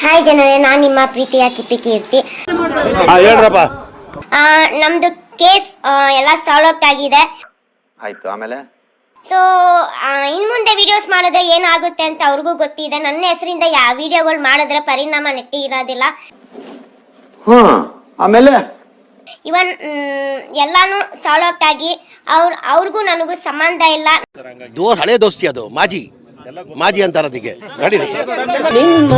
Hi ಜನರೇ, ನಾನು ನಿಮ್ಮ ಪ್ರೀತಿಯ ಕಿಪ್ಪಿ ಕೀರ್ತಿ. ನಮ್ದು ಕೇಸ್ ಎಲ್ಲ ಸಾಲ್ವ್ ಔಟ್ ಆಗಿದೆ. ಆಯ್ತು, ಆಮೇಲೆ ಸೊ ಇನ್ ಮುಂದೆ ವಿಡಿಯೋಸ್ ಮಾಡಿದ್ರೆ ಏನಾಗುತ್ತೆ ಅಂತ ಅವ್ರಿಗೂ ಗೊತ್ತಿದೆ. ನನ್ನ ಹೆಸರಿಂದ ಯಾವ ವಿಡಿಯೋಗಳು ಮಾಡಿದ್ರೆ ಪರಿಣಾಮ ನೆಟ್ಟಿ ಇರೋದಿಲ್ಲ. ಆಮೇಲೆ ಇವನ್ ಎಲ್ಲಾನು ಸಾಲ್ವ್ ಔಟ್ ಆಗಿ ಅವ್ರಿಗೂ ನನಗೂ ಸಂಬಂಧ ಇಲ್ಲ. ಹಳೆ ದೋಸ್ತಿ, ಅದು ಮಾಜಿ ಅಂತಾರ ಅದಕ್ಕೆ. ನಿಮ್ಮ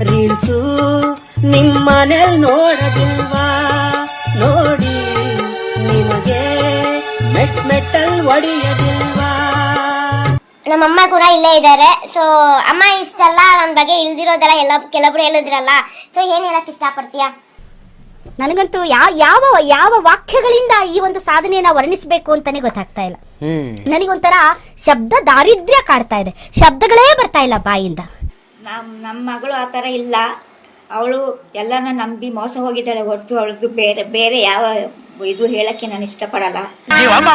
ರೀಲ್ಸು ನಿಮ್ಮನೇಲ್ ನೋಡದಿಲ್ವಾ? ನೋಡಿ ನಿಮಗೆ ಮೆಟ್ಟಲ್ ಒಡೆಯದಿಲ್ವಾ? ನಮ್ಮಮ್ಮ ಕೂಡ ಇಲ್ಲೇ ಇದ್ದಾರೆ. ಸೊ ಅಮ್ಮ ಇಷ್ಟಲ್ಲ ನನ್ನ ಬಗ್ಗೆ ಇಲ್ದಿರೋದೆಲ್ಲ ಎಲ್ಲ ಕೆಲವೊಬ್ರು ಹೇಳಿದ್ರಲ್ಲ. ಸೊ ಏನ್ ಹೇಳಕ್ ಇಷ್ಟಪಡ್ತೀಯ? ನನಗಂತೂ ಯಾವ ಯಾವ ವಾಕ್ಯಗಳಿಂದ ಈ ಒಂದು ಸಾಧನೆಯನ್ನ ವರ್ಣಿಸಬೇಕು ಅಂತಾನೆ ಗೊತ್ತಾಗ್ತಾ ಇಲ್ಲ. ನನಗೊಂಥರ ಶಬ್ದ ದಾರಿದ್ರ್ಯ ಕಾಡ್ತಾ ಇದೆ. ಶಬ್ದಗಳೇ ಬರ್ತಾ ಇಲ್ಲ ಬಾಯಿಂದ. ನಮ್ಮ ಮಗಳು ಆ ಥರ ಇಲ್ಲ. ಅವಳು ಎಲ್ಲನ ನಂಬಿ ಮೋಸ ಹೋಗಿದ್ದಾಳೆ ಹೊರತು ಅವಳದ್ದು ಬೇರೆ ಯಾವ ಇದು ಹೇಳಕ್ಕೆ ನಾನು ಇಷ್ಟಪಡಲ್ಲ. ನಮ್ಮ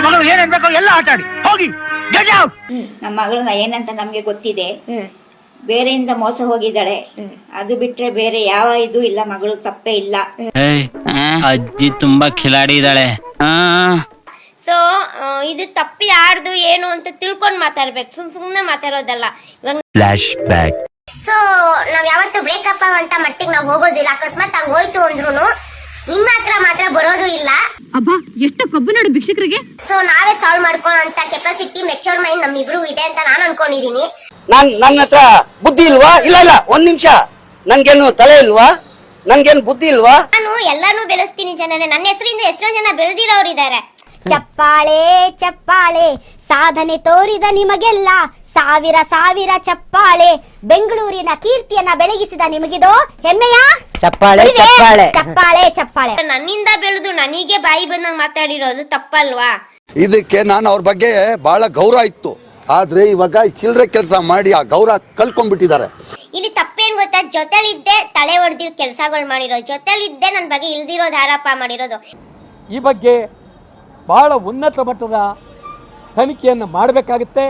ಮಗಳು ಏನಂತ ನಮ್ಗೆ ಗೊತ್ತಿದೆ. ಬೇರೆಯಿಂದ ಮೋಸ ಹೋಗಿದ್ದಾಳೆ, ಅದು ಬಿಟ್ರೆ ಬೇರೆ ಯಾವ ಇದು ಇಲ್ಲ. ಮಗಳು ತಪ್ಪೇ ಇಲ್ಲ. ಅಜ್ಜಿ ತುಂಬಾ ಖಿಲಾಡಿ ಇದ್ದಾಳೆ. ಸೊ ಇದು ತಪ್ಪಿ ಯಾರ್ದು ಏನು ಅಂತ ತಿಳ್ಕೊಂಡ್ ಮಾತಾಡ್ಬೇಕು, ಸುಮ್ನೆ ಮಾತಾಡೋದಲ್ಲ. ಇವಾಗ ಸೊ ನಾವ್ ಯಾವತ್ತು ಬ್ರೇಕಪ್ ಅಂತ ಮಟ್ಟಿಗೆ ನಾವ್ ಹೋಗೋದಿಲ್ಲ. ಅಕಸ್ಮಾತ್ ಹಂಗ ಹೋಯ್ತು ಅಂದ್ರೂ ನಿಮ್ಮ ಹತ್ರ ಮಾತ್ರ ಬರೋದು ಇಲ್ಲ. ಅಬ್ಬಾ, ಎಷ್ಟು ಕೊಬ್ಬು ನೋಡು ಭಿಕ್ಷಕರಿಗೆ. ಸೊ ನಾವೇ ಸಾಲ್ವ್ ಮಾಡ್ಕೊಳ್ಳೋ ಅಂತ ಕೆಪಾಸಿಟಿ, ಮೆಚೂರ್ ಮೈಂಡ್ ನಮ್ಮಿಬ್ರು ಇದೆ ಅಂತ ನಾನು ಅನ್ಕೊಂಡಿದೀನಿ. ನನ್ನ ಹತ್ರ ಬುದ್ಧಿ ಇಲ್ವಾ? ಇಲ್ಲ, ಒಂದ್ ನಿಮಿಷ. ನನ್ಗೇನು ತಲೆ ಇಲ್ವಾ? ನನ್ಗೇನು ಬುದ್ಧಿ ಇಲ್ವಾ? ನಾನು ಎಲ್ಲಾನು ಬೆಳೆಸ್ತೀನಿ ಜನರೇ. ನನ್ನ ಹೆಸರಿಂದ ಎಷ್ಟೊಂದ್ ಜನ ಬೆಳೆದಿರೋರು ಇದ್ದಾರೆ. ಚಪ್ಪಾಳೆ ಚಪ್ಪಾಳೆ, ಸಾಧನೆ ತೋರಿದ ನಿಮಗೆಲ್ಲ ಸಾವಿರ ಸಾವಿರ ಚಪ್ಪಾಳೆ. ಬೆಂಗಳೂರಿನ ಕೀರ್ತಿಯನ್ನ ಬೆಳಗಿಸಿದ ನಿಮಗಿದೋ ಹೆಮ್ಮೆಯ ಚಪ್ಪಾಳೆ ಚಪ್ಪಾಳೆ ಚಪ್ಪಾಳೆ ಚಪ್ಪಾಳೆ. ನನ್ನಿಂದ ಬೆಳೆದು ನನಗೆ ಬಾಯಿ ಬಂದಂಗ್ ಮಾತಾಡಿರೋದು ತಪ್ಪಲ್ವಾ? ಇದಕ್ಕೆ ನಾನು ಅವ್ರ ಬಗ್ಗೆ ಬಹಳ ಗೌರವ ಇತ್ತು. ಆದ್ರೆ ಇವಾಗ ಚಿಲ್ಲರೆ ಕೆಲಸ ಮಾಡಿ ಆ ಗೌರವ ಕಳ್ಕೊಂಡ್ಬಿಟ್ಟಿದ್ದಾರೆ. ಇಲ್ಲಿ ತಪ್ಪೇನ್ ಗೊತ್ತಾ? ಜೊತೆಲಿದ್ದೆ ತಲೆ ಹೊಡೆದಿರೋ ಕೆಲಸಗಳು ಮಾಡಿರೋದು, ಜೊತೆಲಿದ್ದೆ ನನ್ನ ಬಗ್ಗೆ ಇಲ್ದಿರೋದು ಆರೋಪ ಮಾಡಿರೋದು. ಈ ಬಗ್ಗೆ ಬಹಳ ಉನ್ನತ ಮಟ್ಟದ ತನಿಖೆಯನ್ನು ಮಾಡಬೇಕಾಗುತ್ತೆ.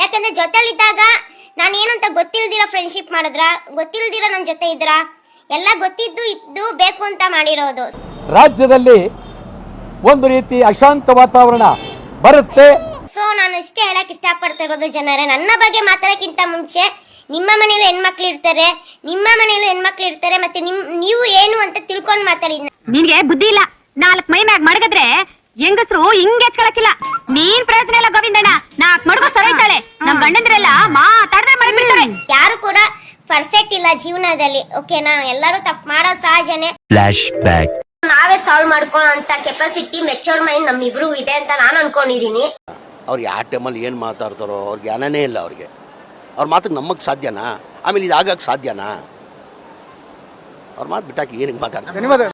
ಯಾಕಂದ್ರೆ ಜೊತೆಲಿದ್ದಾಗ ನಾನು ಏನಂತ ಗೊತ್ತಿಲ್ದಿರೋ ಫ್ರೆಂಡ್ಶಿಪ್ ಮಾಡಿದ್ರ, ಗೊತ್ತಿಲ್ದಿರೋ ನನ್ನ ಜೊತೆ ಇದ್ರ, ಎಲ್ಲ ಗೊತ್ತಿದ್ದು ಇದ್ದು ಬೇಕು ಅಂತ ಮಾಡಿರೋದು. ರಾಜ್ಯದಲ್ಲಿ ಒಂದು ರೀತಿ ಅಶಾಂತ ವಾತಾವರಣ ಬರುತ್ತೆ. ಸೊ ನಾನು ಇಷ್ಟೇ ಹೇಳಕ್ ಇಷ್ಟಪಡ್ತಿರೋದು ಜನರೇ, ನನ್ನ ಬಗ್ಗೆ ಮಾತಾಡಕ್ಕಿಂತ ಮುಂಚೆ ನಿಮ್ಮ ಮನೇಲಿ ಹೆಣ್ಮಕ್ಳು ಇರ್ತಾರೆ, ನಿಮ್ಮ ಮನೇಲೂ ಹೆಣ್ಮಕ್ಳು ಇರ್ತಾರೆ. ಮತ್ತೆ ನೀವು ಏನು ಅಂತ ತಿಳ್ಕೊಂಡ್ ಮಾತಾಡಿ. ನಿನ್ಗೆ ಬುದ್ಧಿ ಇಲ್ಲ. 4 ಮೈ ಮ್ಯಾಗ್ ಮಡಗದ್ರೆ ಹೆಂಗಸರು ಹಿಂಗೆ ಹೆಚ್ಕೊಳಕಿಲ್ಲ. ನೀನ್ ಪ್ರಯೋಜನ ಇಲ್ಲ ಗೋವಿಂದಣ್ಣ. 4 ಮಡಗೋ ಸರೈತಾಳೆ. ನಮ್ ಗಂಡಂದ್ರೆಲ್ಲ ಮಾತಾಡ್ದೆ ಮಾಡಿಬಿಡ್ತಾರೆ. ಯಾರು ಕೂಡ ಪರ್ಫೆಕ್ಟ್ ಇಲ್ಲ ಜೀವನದಲ್ಲಿ, ಓಕೆನಾ? ಎಲ್ಲರೂ ತಪ್ಪು ಮಾಡೋ ಸಹಜನೆ. ನಾವೇ ಸಾಲ್ವ್ ಮಾಡ್ಕೊಳ್ಳೋ ಅಂತ ಕೆಪಾಸಿಟಿ, ಮೆಚೂರ್ ಮೈಂಡ್ ನಮ್ಮಿಬ್ರು ಇದೆ ಅಂತ ನಾನು ಅನ್ಕೊಂಡಿದೀನಿ. ಅವ್ರು ಯಾವ ಟೈಮಲ್ಲಿ ಏನು ಮಾತಾಡ್ತಾರೋ ಅವ್ರಿಗೆ ಜ್ಞಾನನೇ ಇಲ್ಲ. ಅವ್ರಿಗೆ ಅವ್ರ ಮಾತಿಗೆ ನಮಗೆ ಸಾಧ್ಯನಾ? ಆಮೇಲೆ ಇದು ಆಗಕ್ಕೆ ಸಾಧ್ಯನಾ? ಅವ್ರ ಮಾತು ಬಿಟ್ಟಾಕಿ ಏನಕ್ಕೆ ಮಾತಾಡ್ತಾರೆ?